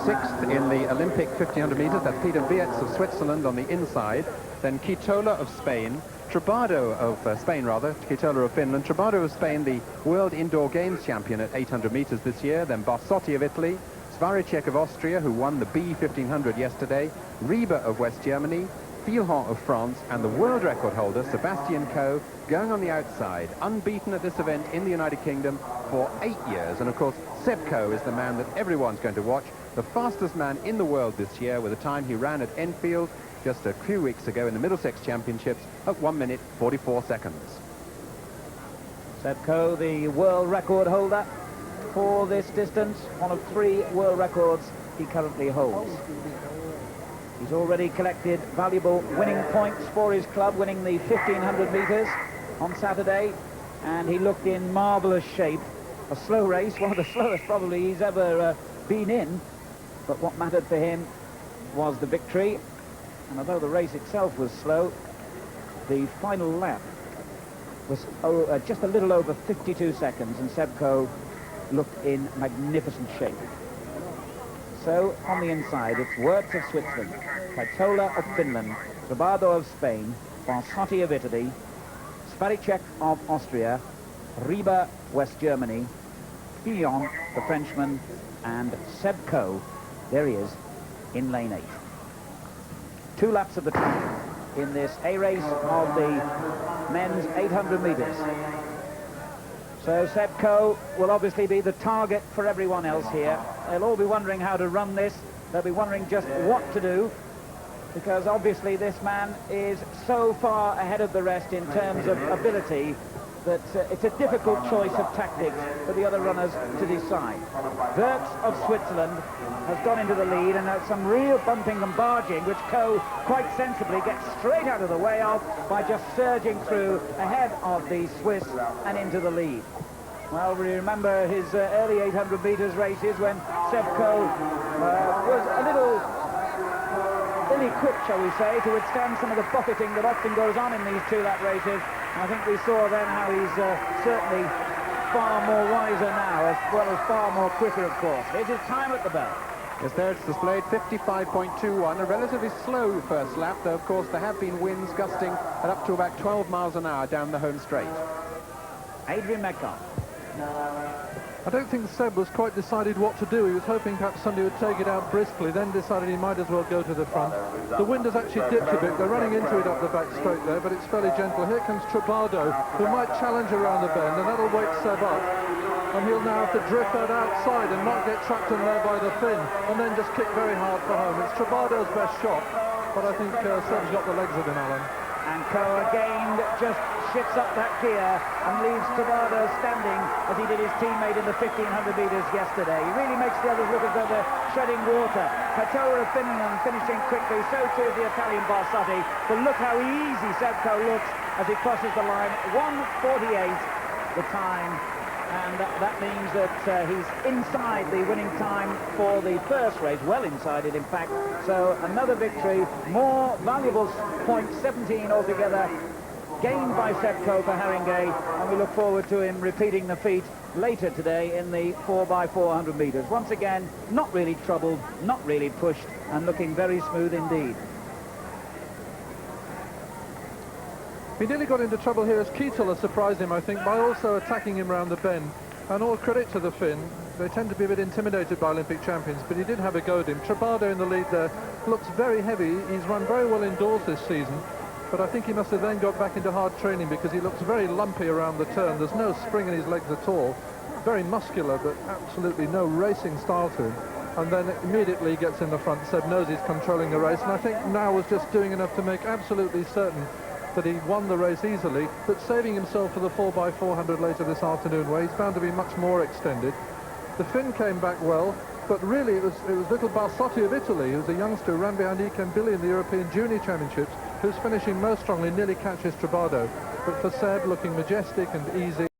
Sixth in the Olympic 1500 metres, that's Peter Wiets of Switzerland on the inside. Then Quitola of Spain, Trubado of Spain rather, Quitola of Finland, Trubado of Spain, the World Indoor Games champion at 800 metres this year. Then Barsotti of Italy, Svaricek of Austria, who won the B 1500 yesterday, Rieber of West Germany, Filhon of France, and the world record holder, Seb Coe, going on the outside, unbeaten at this event in the United Kingdom for 8 years. And of course, Seb Coe is the man that everyone's going to watch, the fastest man in the world this year, with a time he ran at Enfield just a few weeks ago in the Middlesex Championships at 1 minute 44 seconds. Seb Coe, the world record holder for this distance, one of 3 world records he currently holds. He's already collected valuable winning points for his club, winning the 1500 metres on Saturday, and he looked in marvellous shape. A slow race, one of the slowest probably he's ever been in, but what mattered for him was the victory. And although the race itself was slow, the final lap was just a little over 52 seconds, and Seb Coe looked in magnificent shape. So on the inside, it's Wiets of Switzerland, Quitola of Finland, Trubado of Spain, Barsotti of Italy, Svaricek of Austria, Rieber, West Germany, Filhon, the Frenchman, and Seb Coe, there he is, in lane 8. 2 laps of the track in this A-race of the men's 800 metres. So Seb Coe will obviously be the target for everyone else here. They'll all be wondering how to run this. They'll be wondering just what to do, because obviously this man is so far ahead of the rest in terms of ability that it's a difficult choice of tactics for the other runners to decide. Wiets of Switzerland has gone into the lead, and there's some real bumping and barging, which Coe quite sensibly gets straight out of the way of by just surging through ahead of the Swiss and into the lead. Well, we remember his early 800 metres races when Seb Coe was a little ill-equipped, shall we say, to withstand some of the buffeting that often goes on in these 2-lap races. I think we saw then how he's certainly far more wiser now, as well as far more quicker, of course. Here's his time at the bell. Yes, there it's displayed, 55.21, a relatively slow first lap, though of course there have been winds gusting at up to about 12 miles an hour down the home straight. Adrian Metcalf. I don't think Seb was quite decided what to do. He was hoping perhaps somebody would take it out briskly, then decided he might as well go to the front. The wind has actually dipped a bit. They're running into it up the back straight there, but it's fairly gentle. Here comes Trubado, who might challenge around the bend, and that'll wake Seb up. And he'll now have to drift that outside and not get trapped in there by the fin, and then just kick very hard for home. It's Trubado's best shot, but I think Seb's got the legs of him, Alan. And Coe again just shifts up that gear and leaves Trubado standing as he did his teammate in the 1500 metres yesterday. He really makes the others look as though they're treading water. Quitola of Finland finishing quickly, so too is the Italian Barsotti. But look how easy Seb Coe looks as he crosses the line. 1:48 the time. And that means that he's inside the winning time for the first race, well inside it in fact. So another victory, more valuable points, 17 altogether, gained by Seb Coe for Haringey, and we look forward to him repeating the feat later today in the 4x400 metres. Once again, not really troubled, not really pushed, and looking very smooth indeed. He nearly got into trouble here as Quitola surprised him, I think, by also attacking him round the bend. And all credit to the Finn. They tend to be a bit intimidated by Olympic champions, but he did have a go at him. Trubado in the lead there looks very heavy. He's run very well indoors this season, but I think he must have then got back into hard training because he looks very lumpy around the turn. There's no spring in his legs at all. Very muscular, but absolutely no racing style to him. And then immediately gets in the front. Seb knows he's controlling the race, and I think now was just doing enough to make absolutely certain that he won the race easily, but saving himself for the 4x400 later this afternoon, where he's bound to be much more extended. The Finn came back well, but really it was little Barsotti of Italy, who's a youngster who ran behind Iken Billy in the European Junior Championships, who's finishing most strongly, nearly catches Trubado. But for Seb, looking majestic and easy.